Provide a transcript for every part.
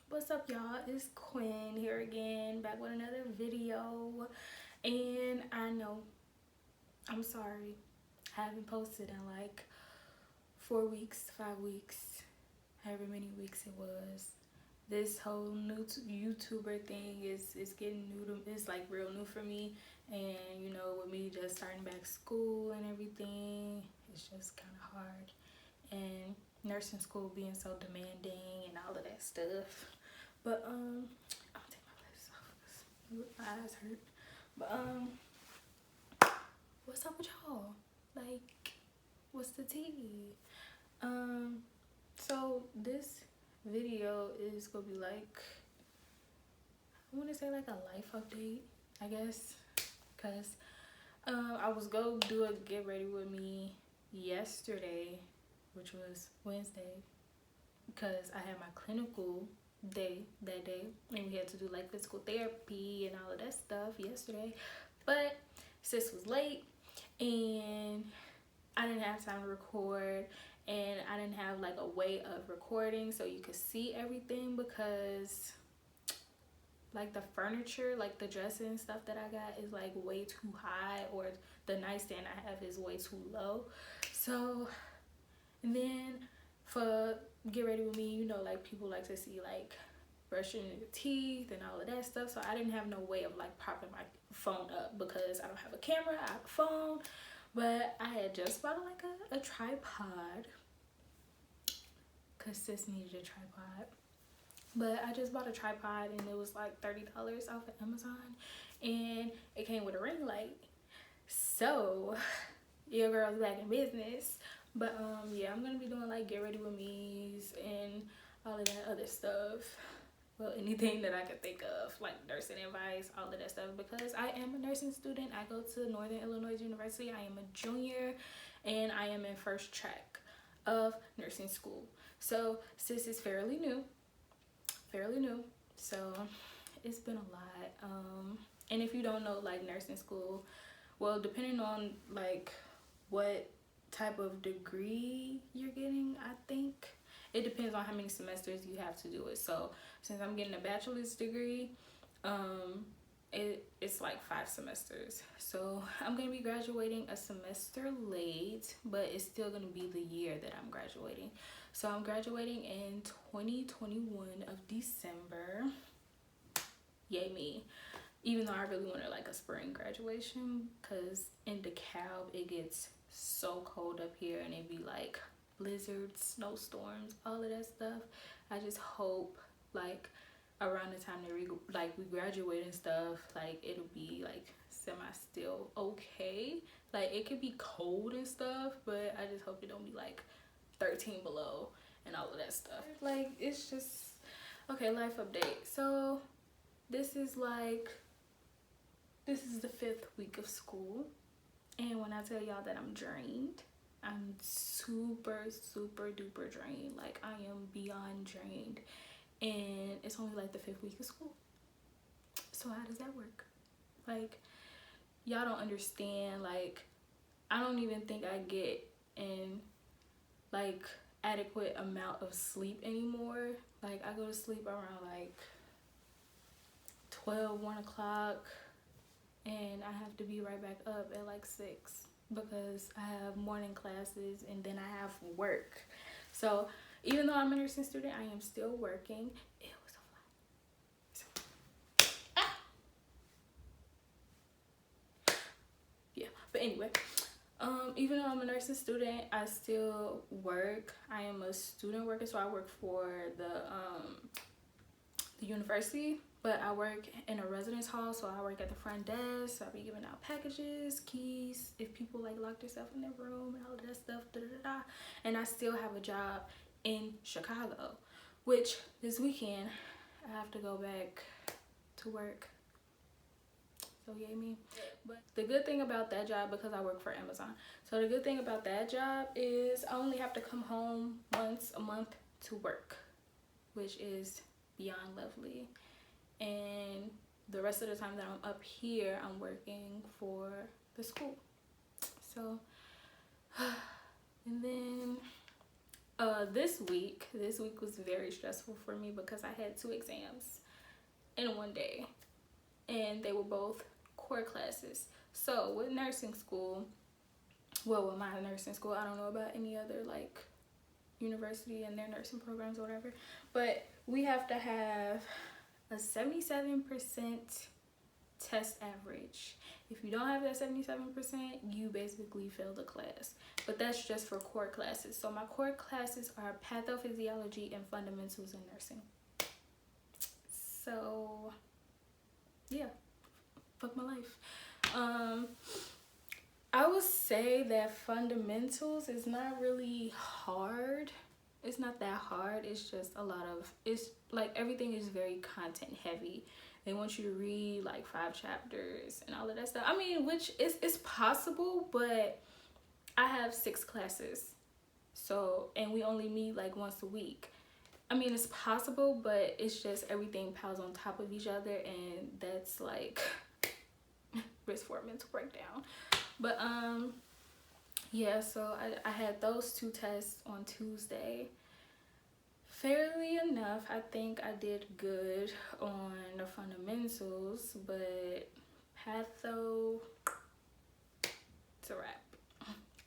What's up, y'all? It's Quin here again, back with another video. And I know, I'm sorry, I haven't posted in like 4 weeks, 5 weeks, however many weeks it was. This whole new YouTuber thing is getting new to, it's like real new for me. And you know, with me just starting back school and everything, it's just kind of hard. And nursing school being so demanding and all of that stuff. But I'm gonna take my glasses off because my eyes hurt. But what's up with y'all? Like, what's the tea? So this video is gonna be like, I want to say like a life update, I guess, because I was gonna do a get ready with me yesterday, which was Wednesday, because I had my clinical day that day and we had to do like physical therapy and all of that stuff yesterday. But sis was late and I didn't have time to record, and I didn't have like a way of recording so you could see everything, because like the furniture, like the dresser and stuff that I got is like way too high, or the nightstand I have is way too low. So, and then for get ready with me, you know, like people like to see like brushing your teeth and all of that stuff. So I didn't have no way of like propping my phone up because I don't have a camera, I have a phone. But I had just bought like a tripod, because sis needed a tripod. But I just bought a tripod and it was like $30 off of Amazon, and it came with a ring light. So your girl's back in business. But yeah, I'm gonna be doing like get ready with me's and all of that other stuff. Well, anything that I could think of, like nursing advice, all of that stuff, because I am a nursing student. I go to Northern Illinois University. I am a junior and I am in first track of nursing school. So sis is fairly new. So it's been a lot. And if you don't know, like nursing school, well, depending on like what type of degree you're getting, I think it depends on how many semesters you have to do it. So since I'm getting a bachelor's degree, it's like 5 semesters. So I'm gonna be graduating a semester late, but it's still gonna be the year that I'm graduating. So I'm graduating in 2021 of December. Yay me. Even though I really wanted like a spring graduation, because in DeKalb it gets so cold up here and it'd be like blizzards, snowstorms, all of that stuff. I just hope like around the time that we graduate and stuff, like it'll be like semi still okay. Like it could be cold and stuff, but I just hope it don't be like 13 below and all of that stuff. Like it's just okay. Life update. So this is the 5th week of school, and when I tell y'all that I'm drained, I'm super duper drained. Like I am beyond drained, and it's only like the 5th week of school. So how does that work? Like y'all don't understand. Like I don't even think I get in like adequate amount of sleep anymore. Like I go to sleep around like 12, 1 o'clock, and I have to be right back up at like 6 because I have morning classes and then I have work. So even though I'm a nursing student, I am still working. It was a fly. Yeah, but anyway, even though I'm a nursing student, I still work. I am a student worker, so I work for the university, but I work in a residence hall, so I work at the front desk. So I'll be giving out packages, keys, if people like lock themselves in their room and all of that stuff, And I still have a job in Chicago, which this weekend I have to go back to work. So yay me. But the good thing about that job, because I work for Amazon, so the good thing about that job is I only have to come home once a month to work, which is beyond lovely. And the rest of the time that I'm up here, I'm working for the school. So and then This week was very stressful for me because I had 2 exams in one day, and they were both core classes. So with nursing school, well, with my nursing school, I don't know about any other like university and their nursing programs or whatever, but we have to have a 77% test average. If you don't have that 77%, you basically fail the class. But that's just for core classes. So my core classes are pathophysiology and fundamentals in nursing. So yeah, fuck my life. I would say that fundamentals is not really hard. It's not that hard. It's just it's like everything is very content heavy. They want you to read like 5 chapters and all of that stuff. I mean, which is possible, but I have 6 classes. So, and we only meet like once a week. I mean, it's possible, but it's just everything piles on top of each other, and that's like risk for a mental breakdown. But yeah, so I had those 2 tests on Tuesday. Fairly enough, I think I did good on the fundamentals, but patho, it's a wrap.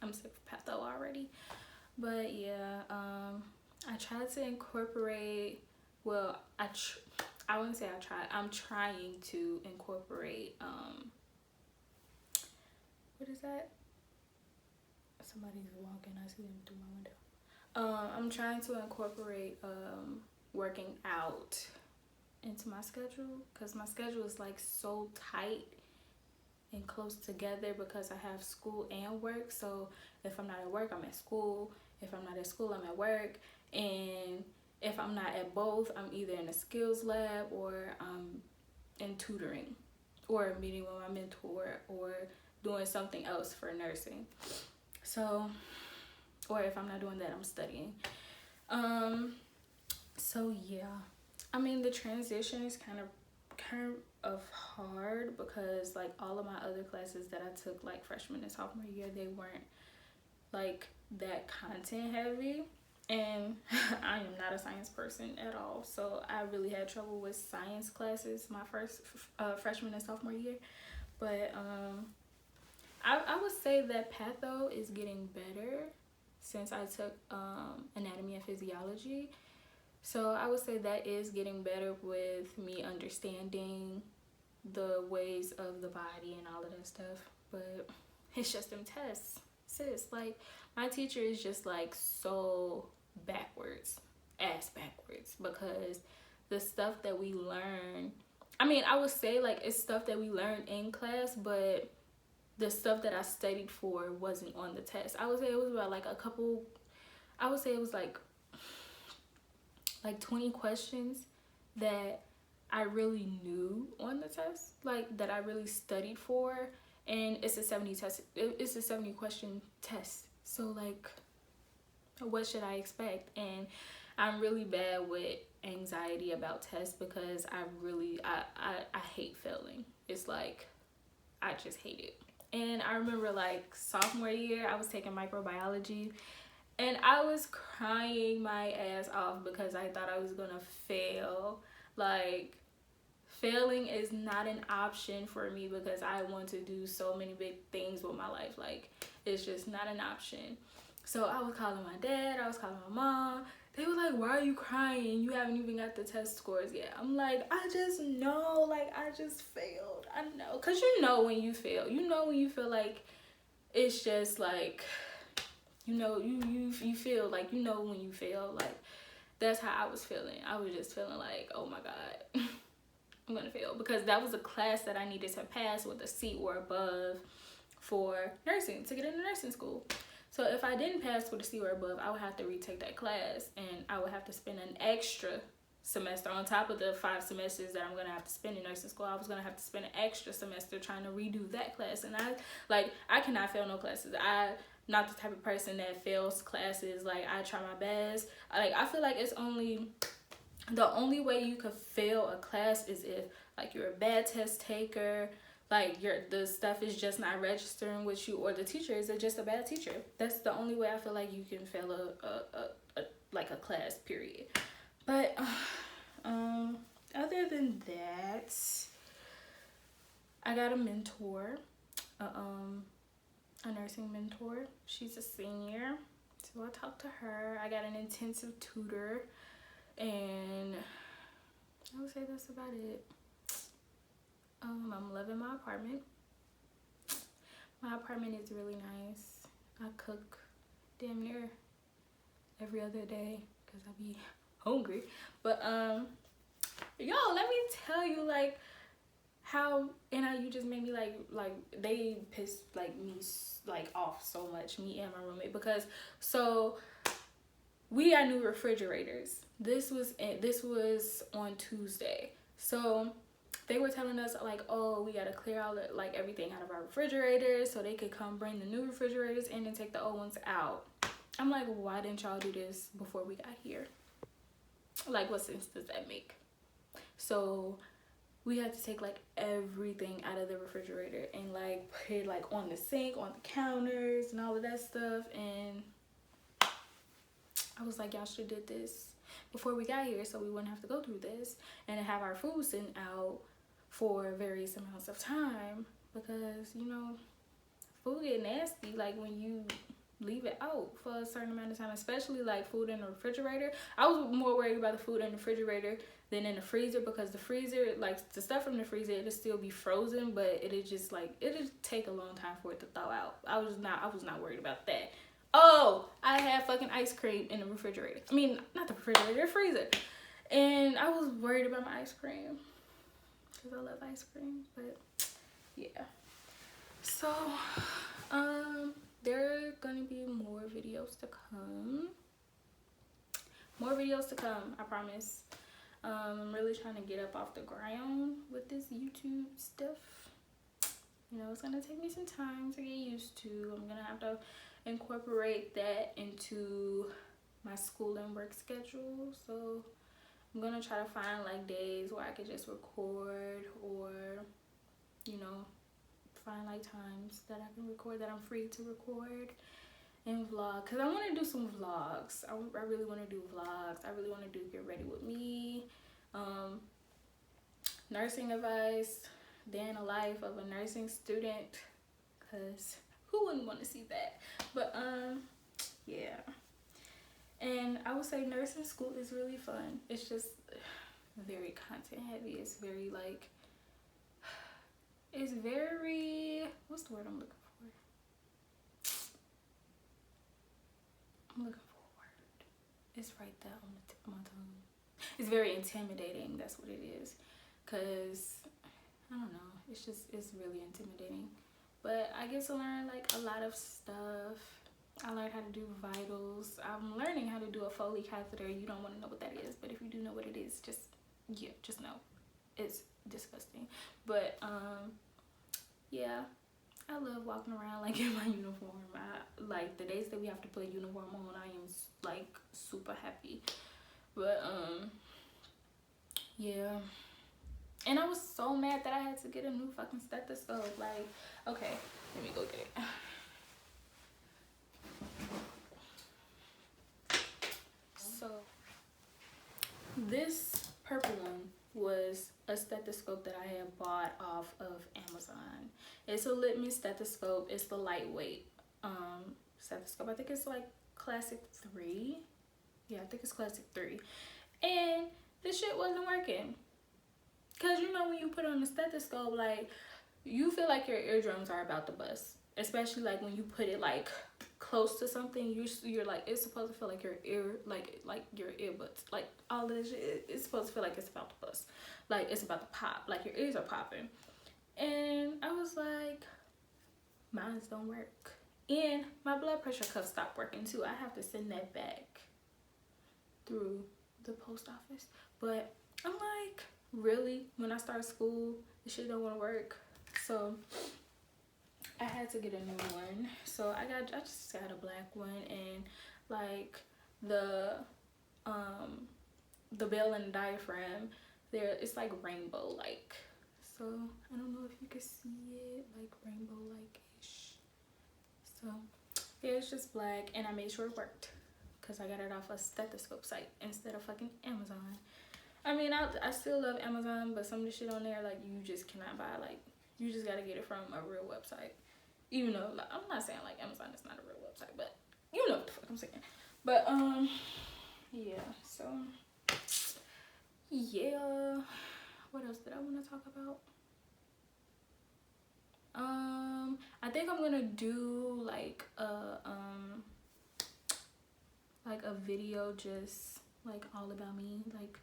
I'm sick of patho already. But yeah, I tried to incorporate, well, I wouldn't say I tried, I'm trying to incorporate, what is that? Somebody's walking, I see them through my window. I'm trying to incorporate working out into my schedule, because my schedule is like so tight and close together because I have school and work. So if I'm not at work, I'm at school. If I'm not at school, I'm at work. And if I'm not at both, I'm either in a skills lab or in tutoring or meeting with my mentor or doing something else for nursing. So, or if I'm not doing that, I'm studying. So yeah, I mean, the transition is kind of hard because like all of my other classes that I took like freshman and sophomore year, they weren't like that content heavy, and I am not a science person at all, so I really had trouble with science classes my first freshman and sophomore year. But I would say that patho is getting better since I took anatomy and physiology. So I would say that is getting better with me understanding the ways of the body and all of that stuff. But it's just them tests, sis. Like, my teacher is just like so ass backwards, because the stuff that we learn, I mean, I would say like it's stuff that we learned in class, but the stuff that I studied for wasn't on the test. I would say it was about like I would say it was like 20 questions that I really knew on the test, like that I really studied for, and it's a 70 question test. So like, what should I expect? And I'm really bad with anxiety about tests because I hate failing. It's like, I just hate it. And I remember like sophomore year, I was taking microbiology, and I was crying my ass off because I thought I was gonna fail. Like, failing is not an option for me because I want to do so many big things with my life. Like, it's just not an option. So I was calling my dad, I was calling my mom. They were like, why are you crying? You haven't even got the test scores yet. I'm like, I just know, like, I just failed. I know. Because you know when you fail. You know when you feel like it's just like, you know, you feel like, you know when you fail. Like, that's how I was feeling. I was just feeling like, oh my God, I'm going to fail. Because that was a class that I needed to pass with a C or above for nursing, to get into nursing school. So if I didn't pass with a C or above, I would have to retake that class, and I would have to spend an extra semester on top of the 5 semesters that I'm going to have to spend in nursing school. I was going to have to spend an extra semester trying to redo that class, and I cannot fail no classes. I'm not the type of person that fails classes. Like, I try my best. Like, I feel like the only way you could fail a class is if like you're a bad test taker, Like the stuff is just not registering with you, or the teacher is just a bad teacher. That's the only way I feel like you can fail like a class, period. But other than that, I got a mentor, a nursing mentor. She's a senior, so I talked to her. I got an intensive tutor, and I would say that's about it. I'm loving my apartment. My apartment is really nice. I cook damn near every other day because I be hungry. But yo, let me tell you, like, how, and how you just made me like they pissed like me like off so much, me and my roommate, because so we got new refrigerators. This was on Tuesday. So they were telling us like, oh, we gotta clear out like everything out of our refrigerators so they could come bring the new refrigerators in and take the old ones out. I'm like, why didn't y'all do this before we got here? Like, what sense does that make? So we had to take like everything out of the refrigerator and like put it like on the sink, on the counters, and all of that stuff. And I was like, y'all should have did this before we got here so we wouldn't have to go through this and have our food sent out for various amounts of time, because you know, food get nasty like when you leave it out for a certain amount of time, especially like food in the refrigerator. I was more worried about the food in the refrigerator than in the freezer, because the freezer, like the stuff from the freezer, it'll still be frozen, but it'll just like, it'll take a long time for it to thaw out. I was not worried about that. Oh, I had fucking ice cream in the refrigerator. I mean, not the refrigerator, the freezer. And I was worried about my ice cream because I love ice cream. But yeah. So, there are gonna be more videos to come. More videos to come, I promise. I'm really trying to get up off the ground with this YouTube stuff. You know, it's gonna take me some time to get used to. I'm gonna have to incorporate that into my school and work schedule. So I'm gonna try to find like days where I could just record, or you know, find like times that I can record, that I'm free to record and vlog, because I want to do some vlogs. I really want to do vlogs. I really want to do Get Ready With Me, nursing advice, day in the life of a nursing student, because who wouldn't want to see that? But yeah. And I would say nursing school is really fun. It's just very content heavy. It's very like, it's very, what's the word I'm looking for? I'm looking for a word. It's right there on the tip of my tongue. It's very intimidating. That's what it is. Because, I don't know. It's really intimidating. But I get to learn like a lot of stuff. I learned how to do vitals. I'm learning how to do a Foley catheter. You don't want to know what that is. But if you do know what it is, just know. It's disgusting. But, yeah. I love walking around like in my uniform. Like the days that we have to put uniform on, I am like super happy. But yeah. And I was so mad that I had to get a new fucking stethoscope. Like, okay, let me go get it. So this purple one was a stethoscope that I had bought off of Amazon. It's a litmus stethoscope. It's the lightweight stethoscope. I think it's like classic 3. Yeah, I think it's classic 3. And this shit wasn't working. Cause you know when you put on the stethoscope, like you feel like your eardrums are about to bust. Especially like when you put it like close to something, you're like, it's supposed to feel like your ear, like your earbuds, like all of this shit, it's supposed to feel like it's about to bust, like it's about to pop, like your ears are popping. And I was like, mine don't work, and my blood pressure cuff stopped working too. I have to send that back through the post office. But I'm like, really, when I start school, this shit don't want to work. So I had to get a new one. So I just got a black one, and like the bell and the diaphragm, it's like rainbow, like, So I don't know if you can see it, like rainbow like ish. So yeah, it's just black, and I made sure it worked because I got it off a stethoscope site instead of fucking Amazon. I mean, I still love Amazon, but some of the shit on there, like, you just cannot buy. Like, you just gotta get it from a real website. Even though, like, I'm not saying like Amazon is not a real website, but you know what the fuck I'm saying. But yeah. So yeah. What else did I want to talk about? I think I'm gonna do like a video just like all about me, like,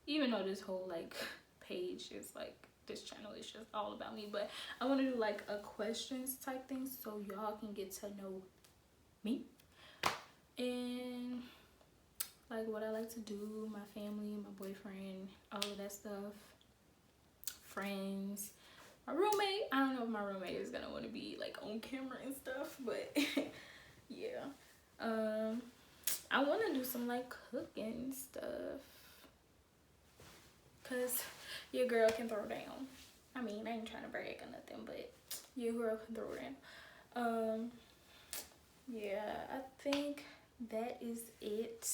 even though this whole like page is like, this channel is just all about me, but I want to do like a questions type thing so y'all can get to know me and like what I like to do, my family, my boyfriend, all of that stuff, friends, my roommate. I don't know if my roommate is gonna want to be like on camera and stuff, but yeah. I want to do some like cooking stuff, cause your girl can throw down. I mean, I ain't trying to brag or nothing, but your girl can throw down. Yeah, I think that is it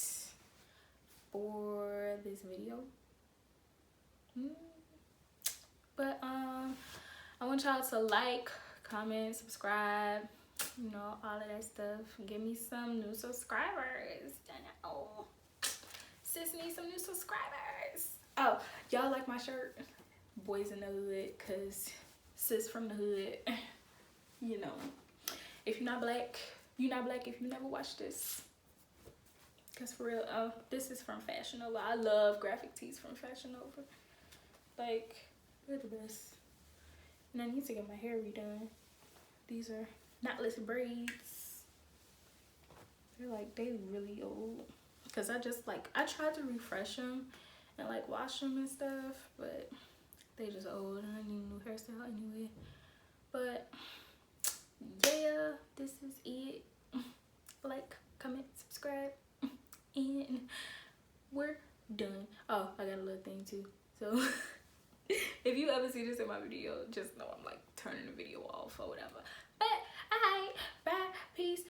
for this video. But I want y'all to like, comment, subscribe, you know, all of that stuff. Give me some new subscribers. I know sis needs some new subscribers. Oh, y'all like my shirt, Boys in the Hood, cause sis from the hood. You know, if you're not black, you're not black if you never watched this. Cause for real, this is from Fashion Nova. I love graphic tees from Fashion Nova. Like, they're the best. And I need to get my hair redone. These are knotless braids. They're like, they really old. Cause I just like, I tried to refresh them and like wash them and stuff, but they just old and I need a new hairstyle anyway. But yeah, this is it. Like, comment, subscribe, and we're done. Oh, I got a little thing too. So if you ever see this in my video, just know I'm like turning the video off or whatever. But alright, bye, peace.